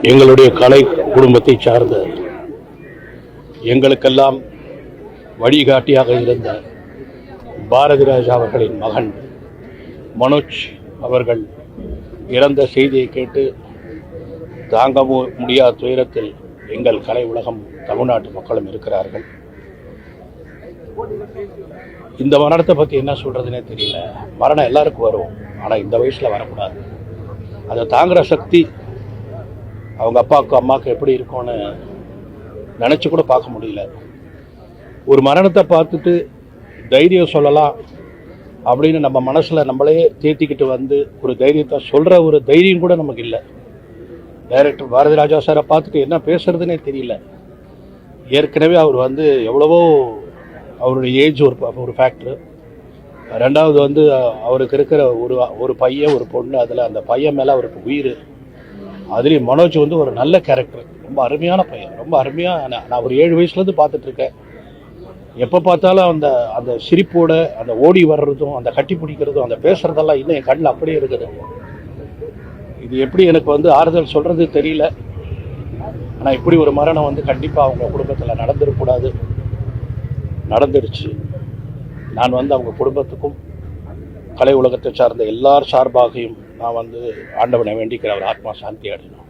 எங்களுடைய கலை குடும்பத்தை சார்ந்த எங்களுக்கெல்லாம் வழிகாட்டியாக இருந்த பாரதிராஜா அவர்களின் மகன் மனோஜ் அவர்கள் இறந்த செய்தியை கேட்டு தாங்க முடியாத துயரத்தில் எங்கள் கலை உலகம் தமிழ்நாட்டு மக்களும் இருக்கிறார்கள். இந்த மரணத்தை பற்றி என்ன சொல்கிறதுனே தெரியல. மரணம் எல்லாருக்கும் வரும், ஆனால் இந்த வயசில் வரக்கூடாது. அதை தாங்குகிற சக்தி அவங்க அப்பாவுக்கு அம்மாவுக்கு எப்படி இருக்கும்னு நினச்சி கூட பார்க்க முடியல. ஒரு மரணத்தை பார்த்துட்டு தைரியம் சொல்லலாம் அப்படின்னு நம்ம மனசில் நம்மளே தேத்திக்கிட்டு வந்து ஒரு தைரியத்தை சொல்கிற ஒரு தைரியம் கூட நமக்கு இல்லை. டைரக்டர் பாரதிராஜா சாரை பார்த்துட்டு என்ன பேசுறதுனே தெரியல. ஏற்கனவே அவர் வந்து எவ்வளவோ அவருடைய ஏஜ் ஒரு ஃபேக்டரு. ரெண்டாவது வந்து அவருக்கு இருக்கிற ஒரு பையன் ஒரு பொண்ணு, அதில் அந்த பையன் மேலே அவருக்கு உயிர். அதுலேயும் மனோஜ் வந்து ஒரு நல்ல கேரக்டர், ரொம்ப அருமையான பையன், ரொம்ப அருமையாக. நான் ஒரு 7 வயசுலேருந்து பார்த்துட்ருக்கேன். எப்போ பார்த்தாலும் அந்த அந்த சிரிப்போட அந்த ஓடி வர்றதும் அந்த கட்டி பிடிக்கிறதும் அந்த பேசுகிறதெல்லாம் இன்னும் என் கண்ணில் அப்படியே இருக்குது. இது எப்படி எனக்கு வந்து ஆறுதல் சொல்கிறது தெரியல. ஆனால் இப்படி ஒரு மரணம் வந்து கண்டிப்பாக அவங்க குடும்பத்தில் நடந்துடக்கூடாது. நடந்துடுச்சு. நான் வந்து அவங்க குடும்பத்துக்கும் கலை உலகத்தை சார்ந்த எல்லார் சார்பாகையும் நான் வந்து ஆண்டவனை வேண்டிக்கிற அவர் ஆத்மா சாந்தி அடையணும்.